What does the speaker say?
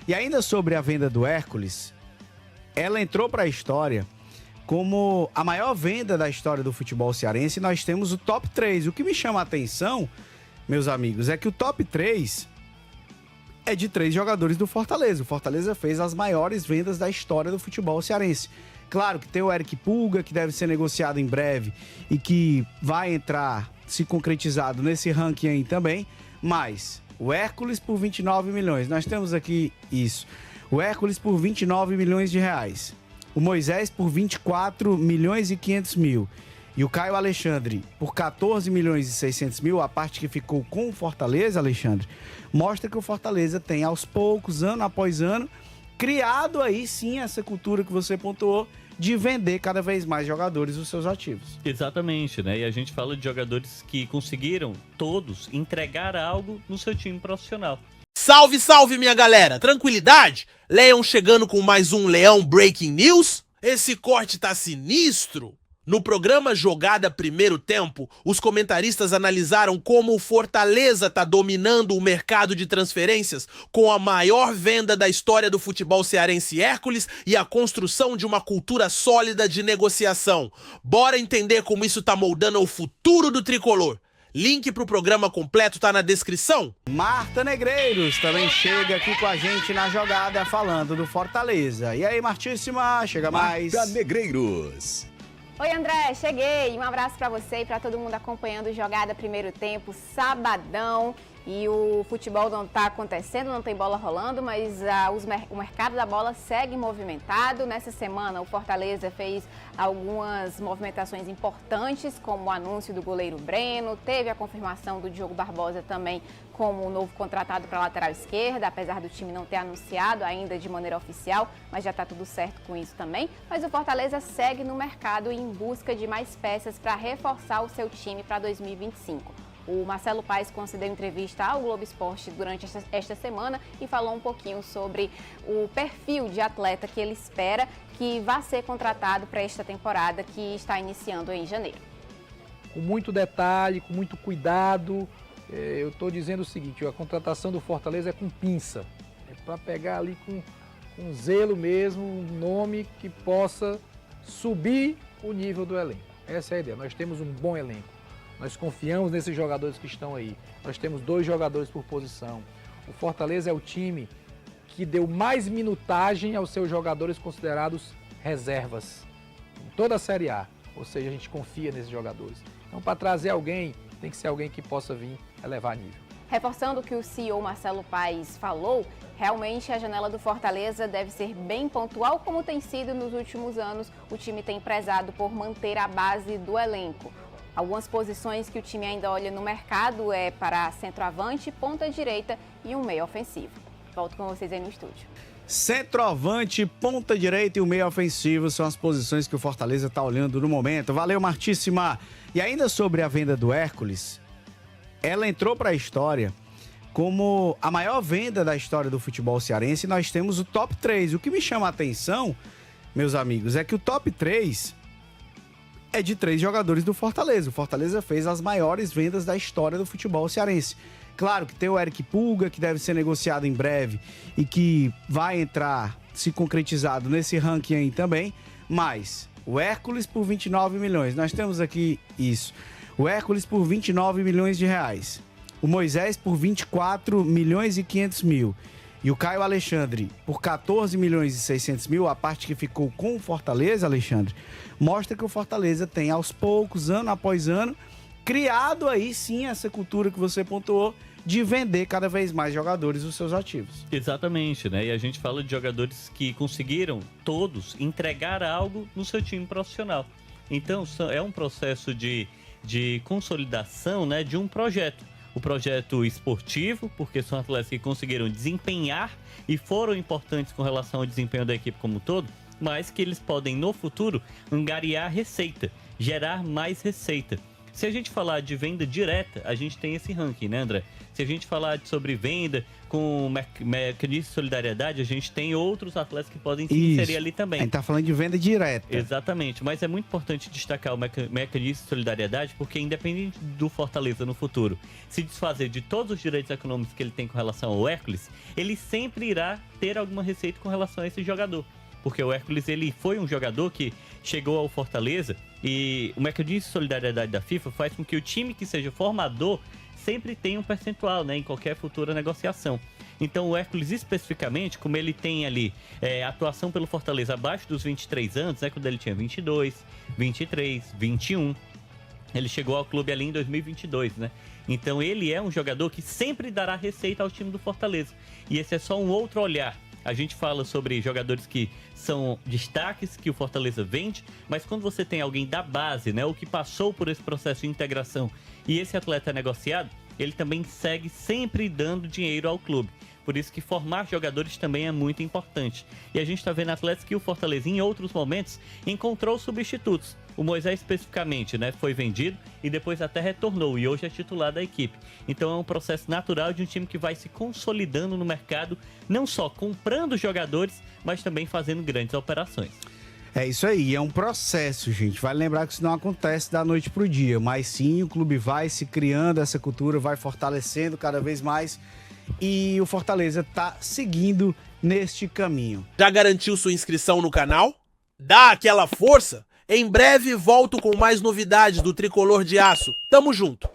E ainda sobre a venda do Hércules, ela entrou para a história como a maior venda da história do futebol cearense. Nós temos o top 3. O que me chama a atenção, meus amigos, é que o top 3 é de 3 jogadores do Fortaleza. O Fortaleza fez as maiores vendas da história do futebol cearense. Claro que tem o Eric Pulga, que deve ser negociado em breve e que vai entrar, se concretizado, nesse ranking aí também, mas o Hércules por 29 milhões. Nós temos aqui isso. O Hércules por 29 milhões de reais. O Moisés por 24 milhões e 500 mil. E o Caio Alexandre por 14 milhões e 600 mil. A parte que ficou com o Fortaleza, Alexandre, mostra que o Fortaleza tem, aos poucos, ano após ano, criado aí sim essa cultura que você pontuou de vender cada vez mais jogadores dos seus ativos. Exatamente, né? E a gente fala de jogadores que conseguiram, todos, entregar algo no seu time profissional. Salve, salve, minha galera! Tranquilidade? Leão chegando com mais um Leão Breaking News? Esse corte tá sinistro! No programa Jogada Primeiro Tempo, os comentaristas analisaram como o Fortaleza tá dominando o mercado de transferências com a maior venda da história do futebol cearense, Hércules, e a construção de uma cultura sólida de negociação. Bora entender como isso tá moldando o futuro do tricolor. Link pro programa completo tá na descrição. Marta Negreiros também chega aqui com a gente na jogada falando do Fortaleza. E aí, Martíssima, chega mais. Marta Negreiros. Oi, André, cheguei. Um abraço para você e para todo mundo acompanhando o Jogada Primeiro Tempo, sabadão. E o futebol não está acontecendo, não tem bola rolando, mas o mercado da bola segue movimentado. Nessa semana, o Fortaleza fez algumas movimentações importantes, como o anúncio do goleiro Breno, teve a confirmação do Diogo Barbosa também como o novo contratado para a lateral esquerda, apesar do time não ter anunciado ainda de maneira oficial, mas já está tudo certo com isso também. Mas o Fortaleza segue no mercado em busca de mais peças para reforçar o seu time para 2025. O Marcelo Paes concedeu entrevista ao Globo Esporte durante esta semana e falou um pouquinho sobre o perfil de atleta que ele espera que vá ser contratado para esta temporada que está iniciando em janeiro. Com muito detalhe, com muito cuidado, eu estou dizendo o seguinte, a contratação do Fortaleza é com pinça, é para pegar ali com zelo mesmo, um nome que possa subir o nível do elenco. Essa é a ideia, nós temos um bom elenco. Nós confiamos nesses jogadores que estão aí. Nós temos 2 jogadores por posição. O Fortaleza é o time que deu mais minutagem aos seus jogadores considerados reservas em toda a Série A. Ou seja, a gente confia nesses jogadores. Então, para trazer alguém, tem que ser alguém que possa vir elevar nível. Reforçando o que o CEO Marcelo Paes falou, realmente a janela do Fortaleza deve ser bem pontual, como tem sido nos últimos anos. O time tem prezado por manter a base do elenco. Algumas posições que o time ainda olha no mercado é para centroavante, ponta direita e um meio ofensivo. Volto com vocês aí no estúdio. Centroavante, ponta direita e o meio ofensivo são as posições que o Fortaleza está olhando no momento. Valeu, Martíssima! E ainda sobre a venda do Hércules, ela entrou para a história como a maior venda da história do futebol cearense. Nós temos o top 3. O que me chama a atenção, meus amigos, é que o top 3 é de 3 jogadores do Fortaleza. O Fortaleza fez as maiores vendas da história do futebol cearense. Claro que tem o Eric Pulga, que deve ser negociado em breve e que vai entrar, se concretizado, nesse ranking aí também, mas o Hércules por 29 milhões. Nós temos aqui isso. O Hércules por 29 milhões de reais. O Moisés por 24 milhões e 500 mil. E o Caio Alexandre por 14 milhões e 600 mil. A parte que ficou com o Fortaleza, Alexandre, mostra que o Fortaleza tem, aos poucos, ano após ano, criado aí sim essa cultura que você pontuou de vender cada vez mais jogadores dos seus ativos. Exatamente, né? E a gente fala de jogadores que conseguiram, todos, entregar algo no seu time profissional. Então, é um processo de consolidação, né, de um projeto. O projeto esportivo, porque são atletas que conseguiram desempenhar e foram importantes com relação ao desempenho da equipe como um todo, mas que eles podem, no futuro, angariar receita, gerar mais receita. Se a gente falar de venda direta, a gente tem esse ranking, né, André? Se a gente falar sobre venda com o mecanismo de solidariedade, a gente tem outros atletas que podem se Isso. inserir ali também. A gente tá falando de venda direta. Exatamente, mas é muito importante destacar o mecanismo de solidariedade, porque independente do Fortaleza no futuro se desfazer de todos os direitos econômicos que ele tem com relação ao Hércules, ele sempre irá ter alguma receita com relação a esse jogador. Porque o Hércules, ele foi um jogador que chegou ao Fortaleza e o mecanismo de solidariedade da FIFA faz com que o time que seja formador sempre tenha um percentual, né, em qualquer futura negociação. Então o Hércules especificamente, como ele tem ali atuação pelo Fortaleza abaixo dos 23 anos, né, quando ele tinha 22, 23, 21, ele chegou ao clube ali em 2022, né? Então ele é um jogador que sempre dará receita ao time do Fortaleza. E esse é só um outro olhar. A gente fala sobre jogadores que são destaques, que o Fortaleza vende, mas quando você tem alguém da base, né, ou que passou por esse processo de integração e esse atleta é negociado, ele também segue sempre dando dinheiro ao clube. Por isso que formar jogadores também é muito importante. E a gente está vendo atletas que o Fortaleza, em outros momentos, encontrou substitutos. O Moisés, especificamente, né, foi vendido e depois até retornou e hoje é titular da equipe. Então é um processo natural de um time que vai se consolidando no mercado, não só comprando jogadores, mas também fazendo grandes operações. É isso aí, é um processo, gente. Vale lembrar que isso não acontece da noite pro dia, mas sim o clube vai se criando essa cultura, vai fortalecendo cada vez mais e o Fortaleza tá seguindo neste caminho. Já garantiu sua inscrição no canal? Dá aquela força? Em breve volto com mais novidades do Tricolor de Aço. Tamo junto!